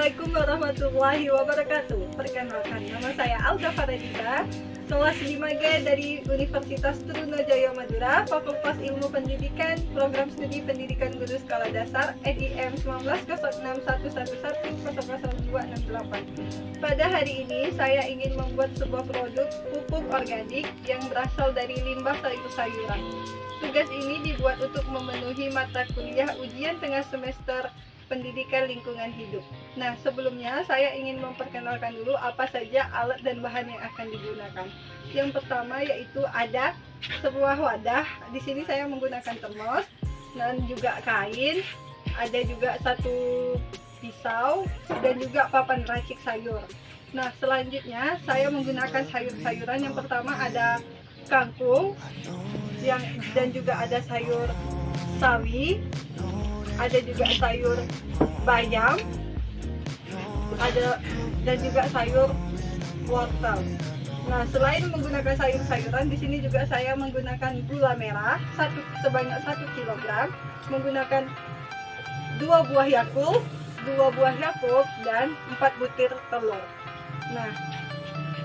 Assalamualaikum warahmatullahi wabarakatuh. Perkenalkan, nama saya Alga Faradita, kelas 5G dari Universitas Trunajaya Madura, Fakultas Ilmu Pendidikan, Program Studi Pendidikan Guru Skala Dasar, NIM 190611100268. Pada hari ini, saya ingin membuat sebuah produk pupuk organik yang berasal dari limbah sayur-sayuran. Tugas ini dibuat untuk memenuhi mata kuliah ujian tengah semester Pendidikan Lingkungan Hidup. Nah, sebelumnya saya ingin memperkenalkan dulu apa saja alat dan bahan yang akan digunakan. Yang pertama yaitu ada sebuah wadah. Di sini saya menggunakan termos dan juga kain. Ada juga satu pisau dan juga papan racik sayur. Nah, selanjutnya saya menggunakan sayur-sayuran. Yang pertama ada kangkung dan juga ada sayur sawi. Ada juga sayur bayam, dan juga sayur wortel. Nah, selain menggunakan sayur-sayuran, di sini juga saya menggunakan gula merah sebanyak 1 kg, menggunakan 2 buah Yakult, dan 4 butir telur. Nah,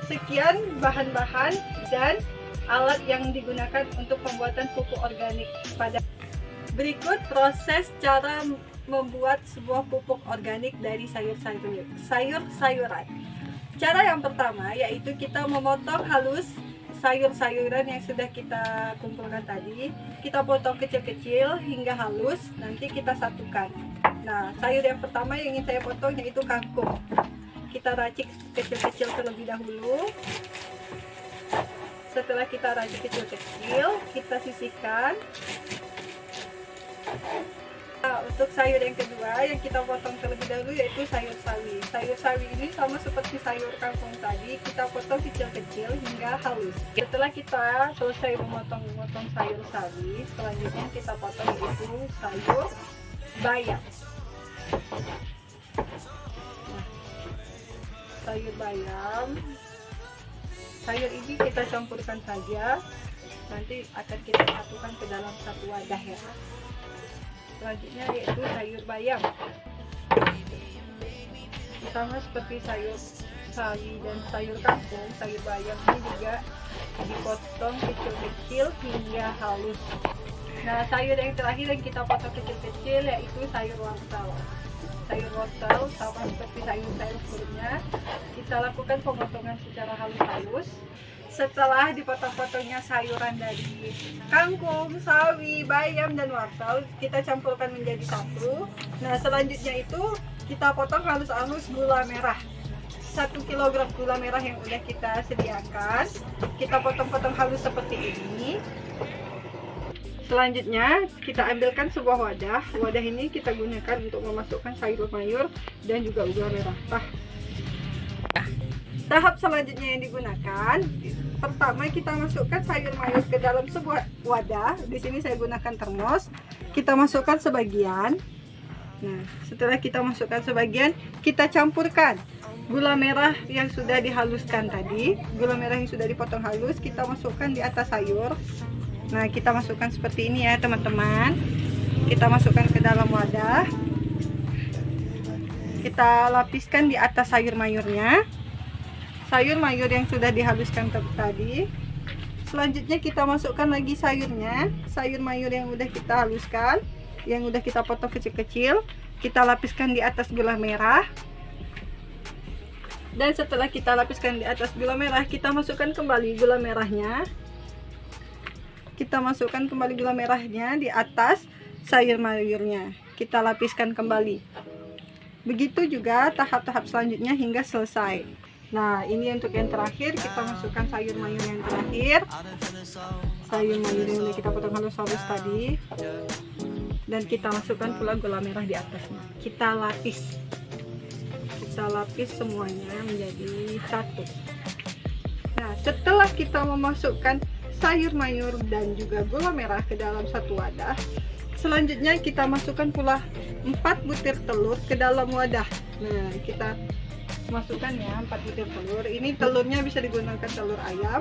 sekian bahan-bahan dan alat yang digunakan untuk pembuatan pupuk organik pada. Berikut proses cara membuat sebuah pupuk organik dari sayur-sayuran. Cara yang pertama yaitu kita memotong halus sayur-sayuran yang sudah kita kumpulkan tadi. Kita potong kecil-kecil hingga halus, nanti kita satukan. Nah, sayur yang pertama yang ingin saya potong yaitu kangkung. Kita racik kecil-kecil terlebih dahulu. Setelah kita racik kecil-kecil, kita sisihkan. Nah, untuk sayur yang kedua yang kita potong terlebih dahulu yaitu sayur sawi. Sayur sawi ini sama seperti sayur kangkung tadi, kita potong kecil-kecil hingga halus. Setelah kita selesai memotong sayur sawi, selanjutnya kita potong itu sayur bayam. Nah, sayur bayam, sayur ini kita campurkan saja, nanti akan kita satukan ke dalam satu wadah ya. Selanjutnya yaitu sayur bayam, sama seperti sayur sawi dan sayur kangkung. Sayur bayam ini juga dipotong kecil-kecil hingga halus. Nah, sayur yang terakhir yang kita potong kecil-kecil yaitu sayur wortel. Sayur wortel sama seperti sayur-sayur sebelumnya, kita lakukan pemotongan secara halus-halus. Setelah dipotong-potongnya sayuran dari kangkung, sawi, bayam, dan wortel, kita campurkan menjadi satu. Nah, selanjutnya itu kita potong halus-halus gula merah. 1 kg gula merah yang udah kita sediakan, kita potong-potong halus seperti ini. Selanjutnya kita ambilkan sebuah wadah. Wadah ini kita gunakan untuk memasukkan sayur-mayur dan juga gula merah. Tahap selanjutnya yang digunakan, pertama kita masukkan sayur mayur ke dalam sebuah wadah. Di sini saya gunakan termos. Kita masukkan sebagian. Nah, setelah kita masukkan sebagian, kita campurkan gula merah yang sudah dihaluskan tadi. Gula merah yang sudah dipotong halus, kita masukkan di atas sayur. Nah, kita masukkan seperti ini ya teman-teman. Kita masukkan ke dalam wadah. Kita lapiskan di atas sayur mayurnya. Sayur mayur yang sudah dihaluskan tadi. Selanjutnya kita masukkan lagi sayurnya, sayur mayur yang udah kita haluskan, yang udah kita potong kecil-kecil. Kita lapiskan di atas gula merah. Dan setelah kita lapiskan di atas gula merah, kita masukkan kembali gula merahnya. Kita masukkan kembali gula merahnya di atas sayur mayurnya. Kita lapiskan kembali. Begitu juga tahap-tahap selanjutnya hingga selesai. Nah, ini untuk yang terakhir, kita masukkan sayur mayur yang terakhir. Sayur mayur yang udah kita potong halus-halus tadi. Dan kita masukkan pula gula merah di atasnya. Kita lapis semuanya menjadi satu. Nah, setelah kita memasukkan sayur mayur dan juga gula merah ke dalam satu wadah, selanjutnya kita masukkan pula 4 butir telur ke dalam wadah. Nah, kita masukkan ya 4 butir telur. Ini telurnya bisa digunakan telur ayam.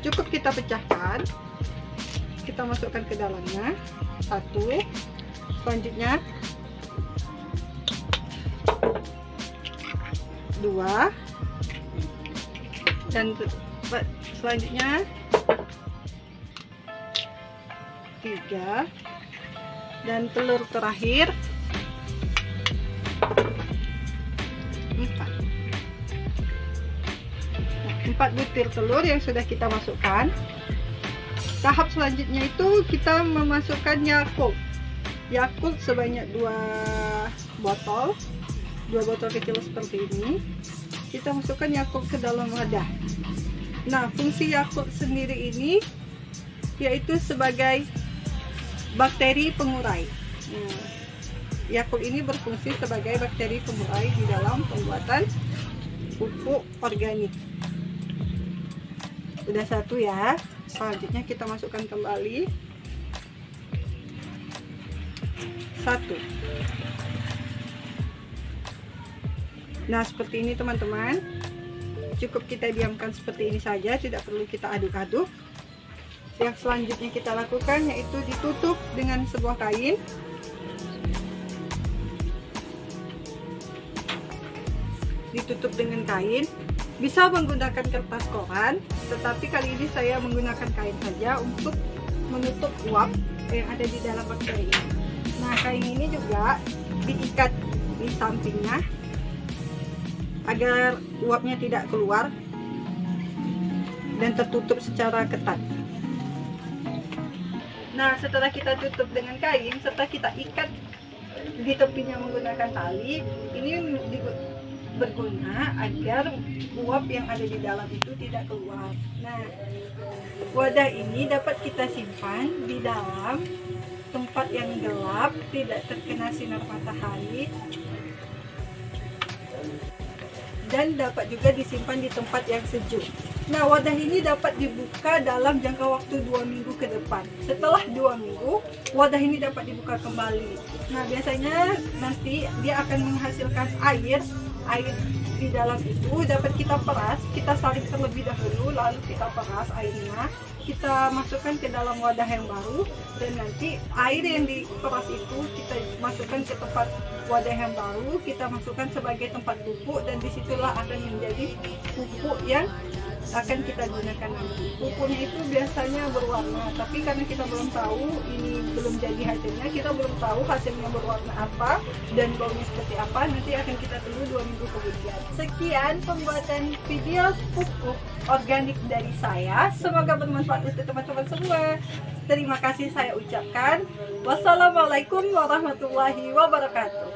Cukup kita pecahkan. Kita masukkan ke dalamnya. 1. Selanjutnya 2, dan selanjutnya 3, dan telur terakhir 4. 4 butir telur yang sudah kita masukkan. Tahap selanjutnya itu kita memasukkan Yakult sebanyak 2 botol kecil seperti ini. Kita masukkan Yakult ke dalam wadah. Nah, fungsi Yakult sendiri ini yaitu sebagai bakteri pengurai. Yakult ini berfungsi sebagai bakteri pengurai di dalam pembuatan pupuk organik. Udah 1 ya. Selanjutnya kita masukkan kembali 1. Nah, seperti ini teman-teman. Cukup kita diamkan seperti ini saja, tidak perlu kita aduk-aduk. Yang selanjutnya kita lakukan yaitu ditutup dengan sebuah kain. Ditutup dengan kain. Bisa menggunakan kertas koran, tetapi kali ini saya menggunakan kain saja untuk menutup uap yang ada di dalam bakteri ini. Nah, kain ini juga diikat di sampingnya agar uapnya tidak keluar dan tertutup secara ketat. Nah, setelah kita tutup dengan kain serta kita ikat di tepinya menggunakan tali, ini berguna agar uap yang ada di dalam itu tidak keluar. Nah, wadah ini dapat kita simpan di dalam tempat yang gelap, tidak terkena sinar matahari, dan dapat juga disimpan di tempat yang sejuk. Nah, wadah ini dapat dibuka dalam jangka waktu 2 minggu ke depan. Setelah 2 minggu, wadah ini dapat dibuka kembali. Nah, biasanya nanti dia akan menghasilkan air di dalam itu dapat kita peras, kita saring terlebih dahulu, lalu kita peras airnya, kita masukkan ke dalam wadah yang baru, dan nanti air yang diperas itu kita masukkan ke tempat wadah yang baru, kita masukkan sebagai tempat pupuk, dan disitulah akan menjadi pupuk yang akan kita gunakan nanti. Pupuknya itu biasanya berwarna, tapi karena kita belum tahu, ini belum jadi hasilnya, kita belum tahu hasilnya berwarna apa dan baunya seperti apa, nanti akan kita tunggu 2 minggu kemudian. Sekian pembuatan video pupuk organik dari saya, semoga bermanfaat untuk teman-teman semua. Terima kasih saya ucapkan. Wassalamualaikum warahmatullahi wabarakatuh.